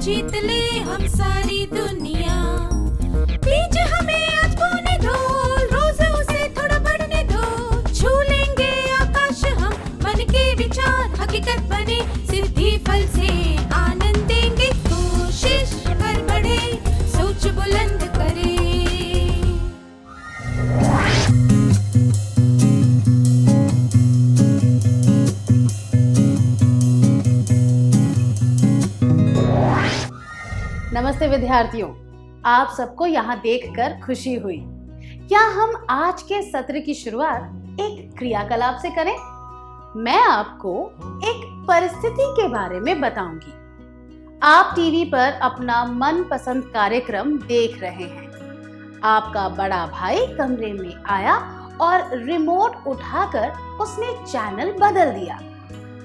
जीत ले हम सारी दुनिया। बीच हमें आज बोने दो, रोज उसे थोड़ा बढ़ने दो। छू लेंगे आकाश हम, मन के विचार हकीकत बने। सिद्धि फल से आनंद देंगे, कोशिश कर बढ़े, सोच बुलंद करे। नमस्ते विद्यार्थियों, आप सबको यहाँ देखकर खुशी हुई। क्या हम आज के सत्र की शुरुआत एक क्रियाकलाप से करें? मैं आपको एक परिस्थिति के बारे में बताऊंगी। आप टीवी पर अपना मनपसंद कार्यक्रम देख रहे हैं। आपका बड़ा भाई कमरे में आया और रिमोट उठाकर उसने चैनल बदल दिया।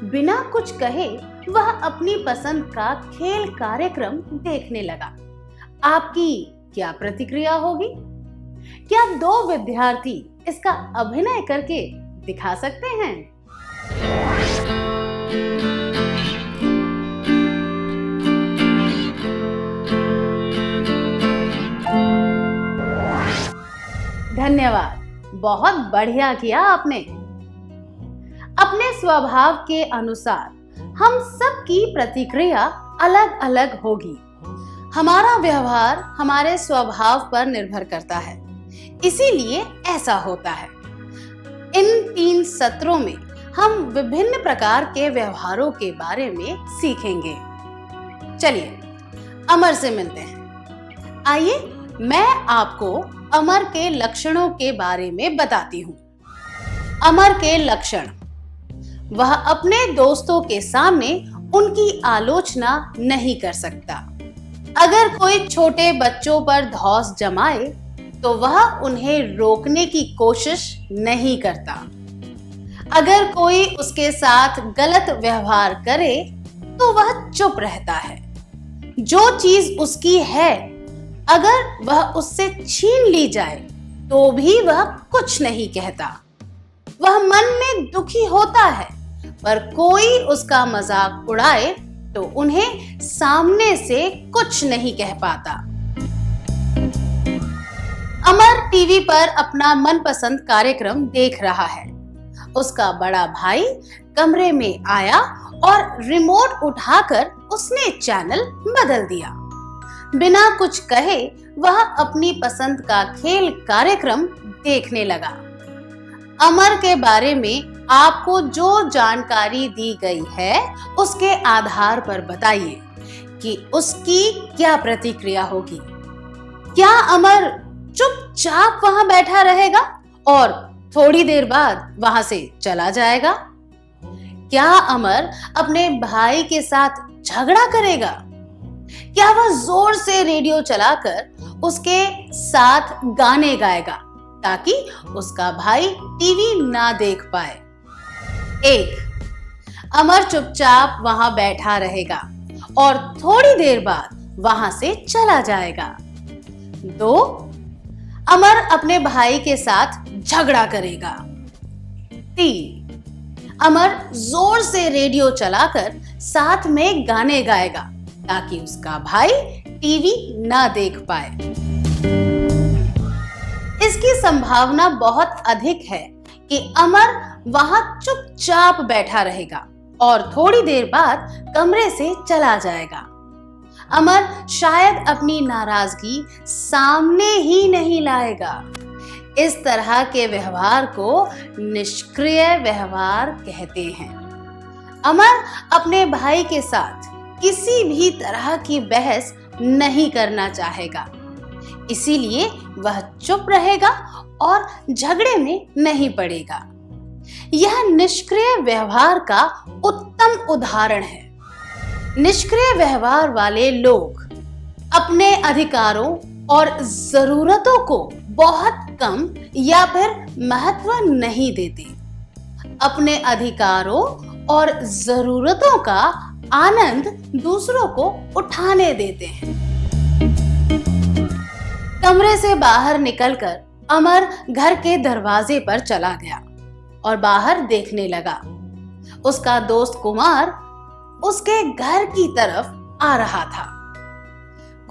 बिना कुछ कहे वह अपनी पसंद का खेल कार्यक्रम देखने लगा। आपकी क्या प्रतिक्रिया होगी? क्या दो विद्यार्थी इसका अभिनय करके दिखा सकते हैं? धन्यवाद, बहुत बढ़िया किया आपने। अपने स्वभाव के अनुसार हम सबकी प्रतिक्रिया अलग अलग होगी। हमारा व्यवहार हमारे स्वभाव पर निर्भर करता है, इसीलिए ऐसा होता है। इन 3 सत्रों में हम विभिन्न प्रकार के व्यवहारों के बारे में सीखेंगे। चलिए अमर से मिलते हैं। आइए मैं आपको अमर के लक्षणों के बारे में बताती हूँ। अमर के लक्षण: वह अपने दोस्तों के सामने उनकी आलोचना नहीं कर सकता। अगर कोई छोटे बच्चों पर धौंस जमाए तो वह उन्हें रोकने की कोशिश नहीं करता। अगर कोई उसके साथ गलत व्यवहार करे तो वह चुप रहता है। जो चीज उसकी है, अगर वह उससे छीन ली जाए तो भी वह कुछ नहीं कहता। वह मन में दुखी होता है, पर कोई उसका मजाक उड़ाए तो उन्हें सामने से कुछ नहीं कह पाता। अमर टीवी पर अपना मनपसंद कार्यक्रम देख रहा है। उसका बड़ा भाई कमरे में आया और रिमोट उठाकर उसने चैनल बदल दिया। बिना कुछ कहे वह अपनी पसंद का खेल कार्यक्रम देखने लगा। अमर के बारे में आपको जो जानकारी दी गई है उसके आधार पर बताइए कि उसकी क्या प्रतिक्रिया होगी। क्या अमर चुपचाप वहां बैठा रहेगा और थोड़ी देर बाद वहां से चला जाएगा? क्या अमर अपने भाई के साथ झगड़ा करेगा? क्या वह जोर से रेडियो चलाकर उसके साथ गाने गाएगा ताकि उसका भाई टीवी ना देख पाए? 1. अमर चुपचाप वहां बैठा रहेगा और थोड़ी देर बाद वहां से चला जाएगा। 2. अमर अपने भाई के साथ झगड़ा करेगा। 3. अमर जोर से रेडियो चलाकर साथ में गाने गाएगा ताकि उसका भाई टीवी ना देख पाए। इसकी संभावना बहुत अधिक है कि अमर वहां चुपचाप बैठा रहेगा और थोड़ी देर बाद कमरे से चला जाएगा। अमर शायद अपनी नाराजगी सामने ही नहीं लाएगा। इस तरह के व्यवहार को निष्क्रिय व्यवहार कहते हैं। अमर अपने भाई के साथ किसी भी तरह की बहस नहीं करना चाहेगा, इसीलिए वह चुप रहेगा और झगड़े में नहीं पड़ेगा। यह निष्क्रिय व्यवहार का उत्तम उदाहरण है। निष्क्रिय व्यवहार वाले लोग अपने अधिकारों और जरूरतों को बहुत कम या फिर महत्व नहीं देते। अपने अधिकारों और जरूरतों का आनंद दूसरों को उठाने देते हैं। कमरे से बाहर निकलकर अमर घर के दरवाजे पर चला गया और बाहर देखने लगा। उसका दोस्त कुमार उसके घर की तरफ आ रहा था।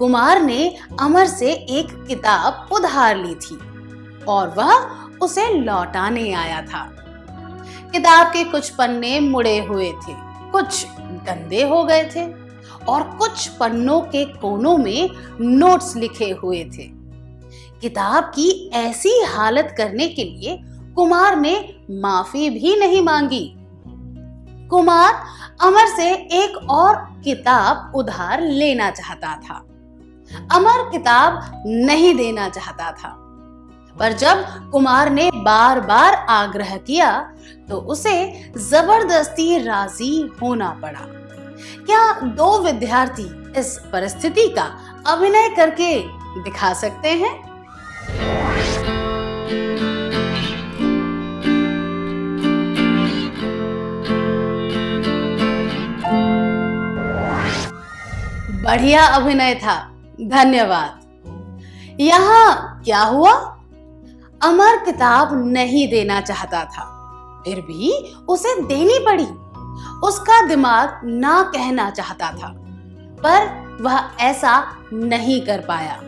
कुमार ने अमर से एक किताब उधार ली थी और वह उसे लौटाने आया था। किताब के कुछ पन्ने मुड़े हुए थे, कुछ गंदे हो गए थे और कुछ पन्नों के कोनों में नोट्स लिखे हुए थे। किताब की ऐसी हालत करने के लिए कुमार ने माफी भी नहीं मांगी। कुमार अमर से एक और किताब उधार लेना चाहता था। अमर किताब नहीं देना चाहता था, पर जब कुमार ने बार बार आग्रह किया तो उसे जबरदस्ती राजी होना पड़ा। क्या दो विद्यार्थी इस परिस्थिति का अभिनय करके दिखा सकते हैं? बढ़िया अभिनय था, धन्यवाद। यहाँ क्या हुआ? अमर किताब नहीं देना चाहता था, फिर भी उसे देनी पड़ी। उसका दिमाग ना कहना चाहता था, पर वह ऐसा नहीं कर पाया।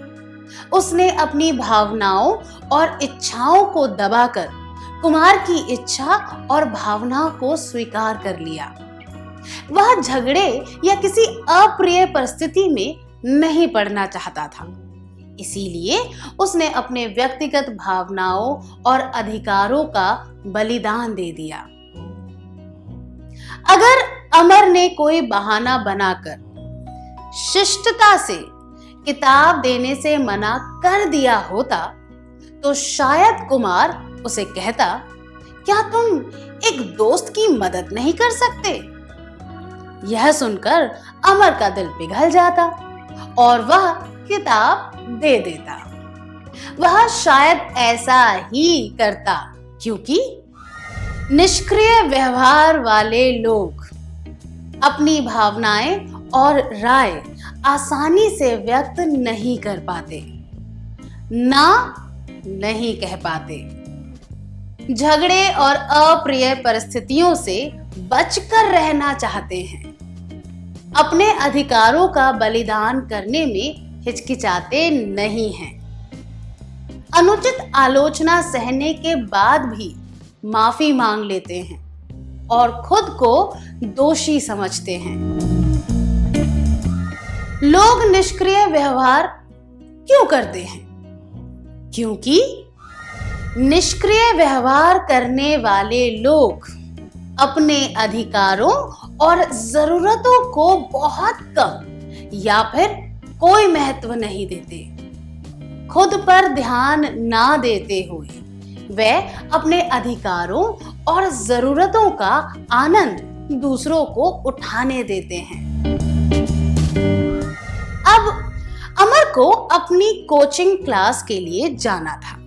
उसने अपनी भावनाओं और इच्छाओं को दबाकर कुमार की इच्छा और भावना को स्वीकार कर लिया। वह झगड़े या किसी अप्रिय परिस्थिति में नहीं पड़ना चाहता था, इसीलिए उसने अपने व्यक्तिगत भावनाओं और अधिकारों का बलिदान दे दिया। अगर अमर ने कोई बहाना बनाकर शिष्टता से किताब देने से मना कर दिया होता तो शायद कुमार उसे कहता, क्या तुम एक दोस्त की मदद नहीं कर सकते? यह सुनकर अमर का दिल पिघल जाता और वह किताब दे देता। वह शायद ऐसा ही करता, क्योंकि निष्क्रिय व्यवहार वाले लोग अपनी भावनाएं और राय आसानी से व्यक्त नहीं कर पाते, ना नहीं कह पाते। झगड़े और अप्रिय परिस्थितियों से बचकर रहना चाहते हैं, अपने अधिकारों का बलिदान करने में हिचकिचाते नहीं हैं। अनुचित आलोचना सहने के बाद भी माफी मांग लेते हैं और खुद को दोषी समझते हैं। लोग निष्क्रिय व्यवहार क्यों करते हैं? क्योंकि निष्क्रिय व्यवहार करने वाले लोग अपने अधिकारों और जरूरतों को बहुत कम या फिर कोई महत्व नहीं देते। खुद पर ध्यान ना देते हुए वे अपने अधिकारों और जरूरतों का आनंद दूसरों को उठाने देते हैं। अब अमर को अपनी कोचिंग क्लास के लिए जाना था।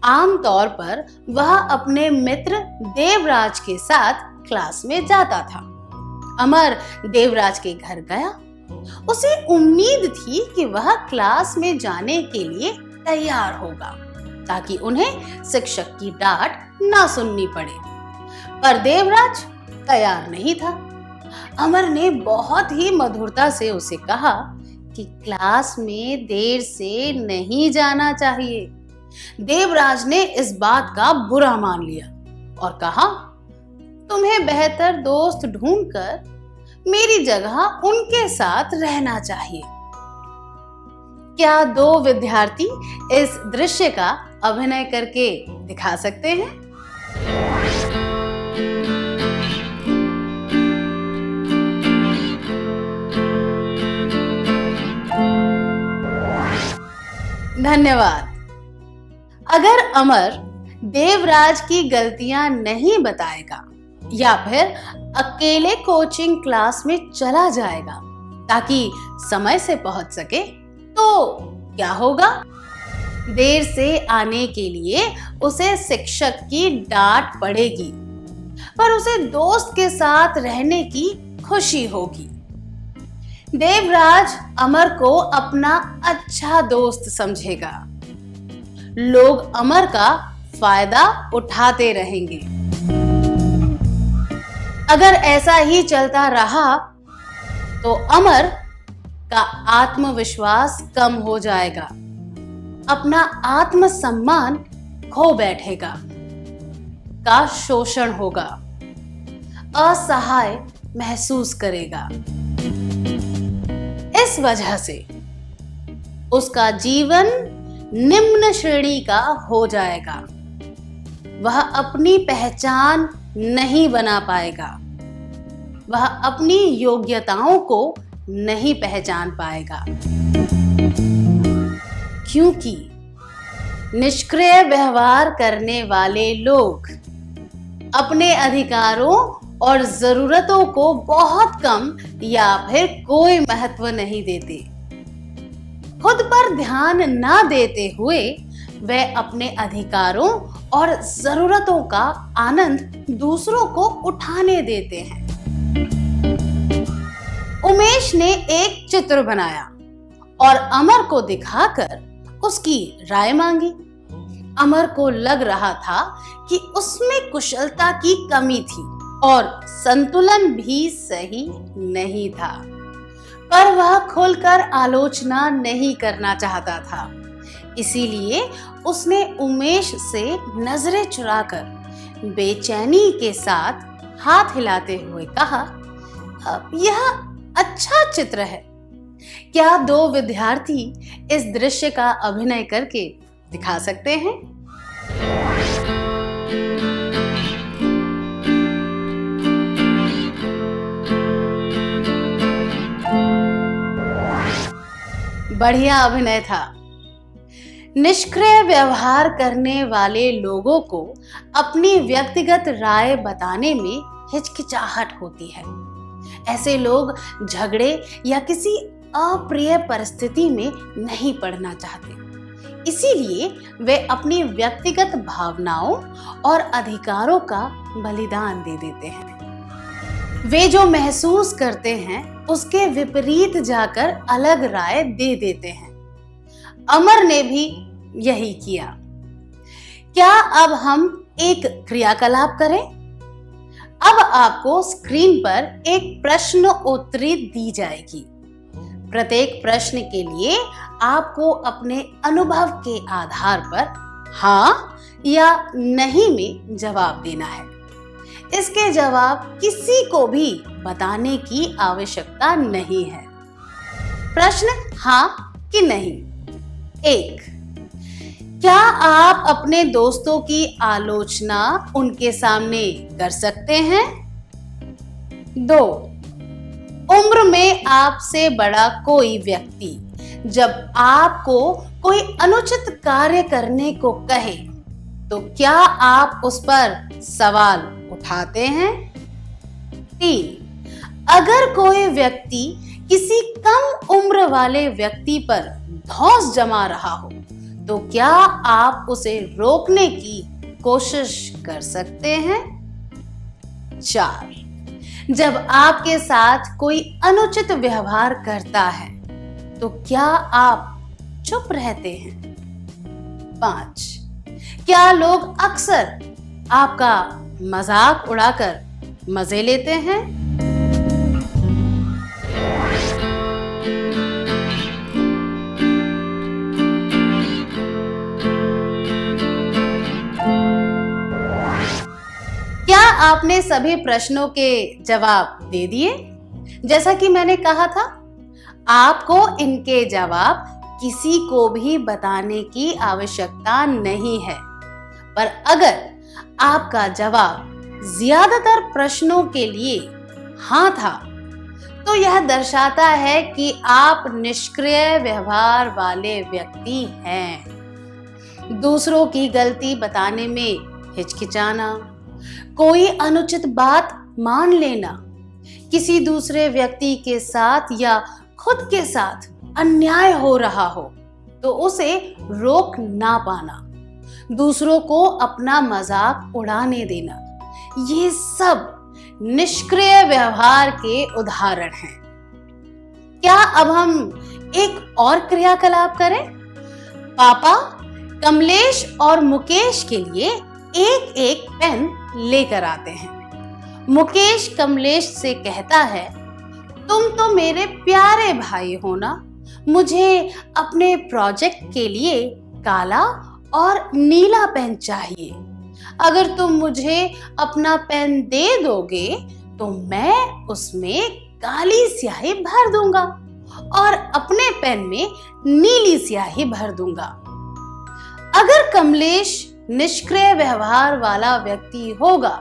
आमतौर पर वह अपने मित्र देवराज के साथ क्लास में जाता था। अमर देवराज के घर गया। उसे उम्मीद थी कि वह क्लास में जाने के लिए तैयार होगा ताकि उन्हें शिक्षक की डांट ना सुननी पड़े, पर देवराज तैयार नहीं था। अमर ने बहुत ही मधुरता से उसे कहा कि क्लास में देर से नहीं जाना चाहिए। देवराज ने इस बात का बुरा मान लिया और कहा, तुम्हें बेहतर दोस्त ढूंढकर मेरी जगह उनके साथ रहना चाहिए। क्या दो विद्यार्थी इस दृश्य का अभिनय करके दिखा सकते हैं? धन्यवाद। अगर अमर देवराज की गलतियां नहीं बताएगा या फिर अकेले कोचिंग क्लास में चला जाएगा ताकि समय से पहुंच सके, तो क्या होगा? देर से आने के लिए उसे शिक्षक की डांट पड़ेगी, पर उसे दोस्त के साथ रहने की खुशी होगी। देवराज अमर को अपना अच्छा दोस्त समझेगा। लोग अमर का फायदा उठाते रहेंगे। अगर ऐसा ही चलता रहा तो अमर का आत्मविश्वास कम हो जाएगा, अपना आत्मसम्मान खो बैठेगा, का शोषण होगा, असहाय महसूस करेगा। इस वजह से उसका जीवन निम्न श्रेणी का हो जाएगा। वह अपनी पहचान नहीं बना पाएगा, वह अपनी योग्यताओं को नहीं पहचान पाएगा, क्योंकि निष्क्रिय व्यवहार करने वाले लोग अपने अधिकारों और जरूरतों को बहुत कम या फिर कोई महत्व नहीं देते। खुद पर ध्यान ना देते हुए वे अपने अधिकारों और जरूरतों का आनंद दूसरों को उठाने देते हैं। उमेश ने एक चित्र बनाया और अमर को दिखाकर उसकी राय मांगी। अमर को लग रहा था कि उसमें कुशलता की कमी थी और संतुलन भी सही नहीं था, पर वह खुलकर आलोचना नहीं करना चाहता था। इसीलिए उसने उमेश से नजरें चुराकर बेचैनी के साथ हाथ हिलाते हुए कहा, यह अच्छा चित्र है, क्या दो विद्यार्थी इस दृश्य का अभिनय करके दिखा सकते हैं? बढ़िया अभिनय था। निष्क्रिय व्यवहार करने वाले लोगों को अपनी व्यक्तिगत राय बताने में हिचकिचाहट होती है। ऐसे लोग झगड़े या किसी अप्रिय परिस्थिति में नहीं पड़ना चाहते, इसीलिए वे अपनी व्यक्तिगत भावनाओं और अधिकारों का बलिदान दे देते हैं। वे जो महसूस करते हैं उसके विपरीत जाकर अलग राय दे देते हैं। अमर ने भी यही किया। क्या अब हम एक क्रियाकलाप करें? अब आपको स्क्रीन पर एक प्रश्न उत्तरी दी जाएगी। प्रत्येक प्रश्न के लिए आपको अपने अनुभव के आधार पर हाँ या नहीं में जवाब देना है। इसके जवाब किसी को भी बताने की आवश्यकता नहीं है। प्रश्न हाँ कि नहीं। 1. क्या आप अपने दोस्तों की आलोचना उनके सामने कर सकते हैं? 2. उम्र में आपसे बड़ा कोई व्यक्ति जब आपको कोई अनुचित कार्य करने को कहे तो क्या आप उस पर सवाल उठाते हैं? 3. अगर कोई व्यक्ति किसी कम उम्र वाले व्यक्ति पर धौंस जमा रहा हो तो क्या आप उसे रोकने की कोशिश कर सकते हैं? 4. जब आपके साथ कोई अनुचित व्यवहार करता है तो क्या आप चुप रहते हैं? 5. क्या लोग अक्सर आपका मजाक उड़ाकर मजे लेते हैं? क्या आपने सभी प्रश्नों के जवाब दे दिए? जैसा कि मैंने कहा था, आपको इनके जवाब किसी को भी बताने की आवश्यकता नहीं है, पर अगर आपका जवाब ज्यादातर प्रश्नों के लिए हाँ था तो यह दर्शाता है कि आप निष्क्रिय व्यवहार वाले व्यक्ति हैं। दूसरों की गलती बताने में हिचकिचाना, कोई अनुचित बात मान लेना, किसी दूसरे व्यक्ति के साथ या खुद के साथ अन्याय हो रहा हो तो उसे रोक ना पाना, दूसरों को अपना मजाक उड़ाने देना, ये सब निष्क्रिय व्यवहार के उदाहरण हैं। क्या अब हम एक और क्रियाकलाप करें? पापा कमलेश और मुकेश के लिए एक एक पेन लेकर आते हैं। मुकेश कमलेश से कहता है, तुम तो मेरे प्यारे भाई हो ना। मुझे अपने प्रोजेक्ट के लिए काला और नीला पेन चाहिए। अगर तुम मुझे अपना पेन दे दोगे तो मैं उसमें काली स्याही भर दूंगा और अपने पेन में नीली स्याही भर दूंगा। अगर कमलेश निष्क्रिय व्यवहार वाला व्यक्ति होगा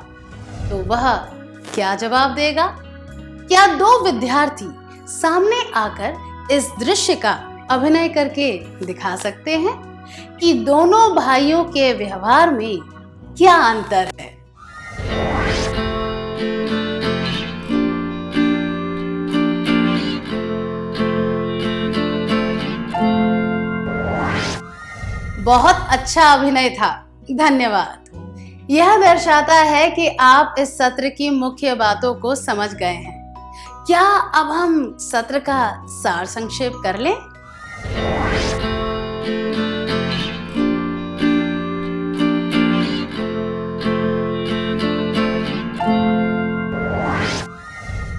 तो वह क्या जवाब देगा? क्या दो विद्यार्थी सामने आकर इस दृश्य का अभिनय करके दिखा सकते हैं कि दोनों भाइयों के व्यवहार में क्या अंतर है? बहुत अच्छा अभिनय था, धन्यवाद। यह दर्शाता है कि आप इस सत्र की मुख्य बातों को समझ गए हैं। क्या अब हम सत्र का सार संक्षेप कर लें?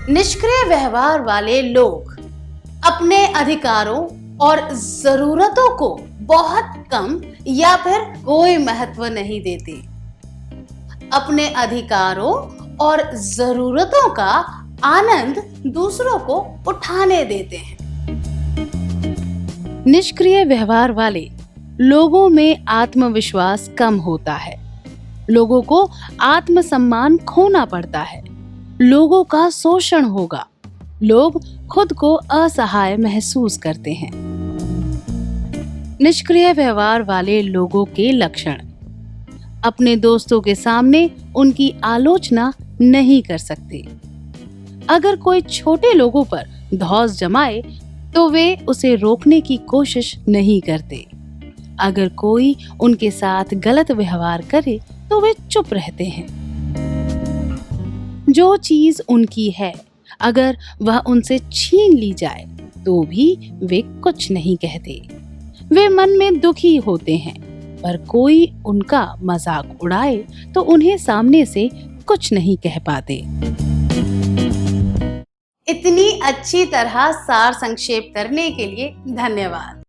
निष्क्रिय व्यवहार वाले लोग अपने अधिकारों और जरूरतों को बहुत कम या फिर कोई महत्व नहीं देते। अपने अधिकारों और जरूरतों का आनंद दूसरों को उठाने देते हैं। निष्क्रिय व्यवहार वाले लोगों में आत्मविश्वास कम होता है। लोगों को आत्मसम्मान खोना पड़ता है। लोगों का शोषण होगा। लोग खुद को असहाय महसूस करते हैं। निष्क्रिय व्यवहार वाले लोगों के लक्षण: अपने दोस्तों के सामने उनकी आलोचना नहीं कर सकते। अगर कोई छोटे लोगों पर धौंस जमाए तो वे उसे रोकने की कोशिश नहीं करते। अगर कोई उनके साथ गलत व्यवहार करे तो वे चुप रहते हैं। जो चीज उनकी है, अगर वह उनसे छीन ली जाए तो भी वे कुछ नहीं कहते। वे मन में दुखी होते हैं, पर कोई उनका मजाक उड़ाए तो उन्हें सामने से कुछ नहीं कह पाते। इतनी अच्छी तरह सार संक्षेप करने के लिए धन्यवाद।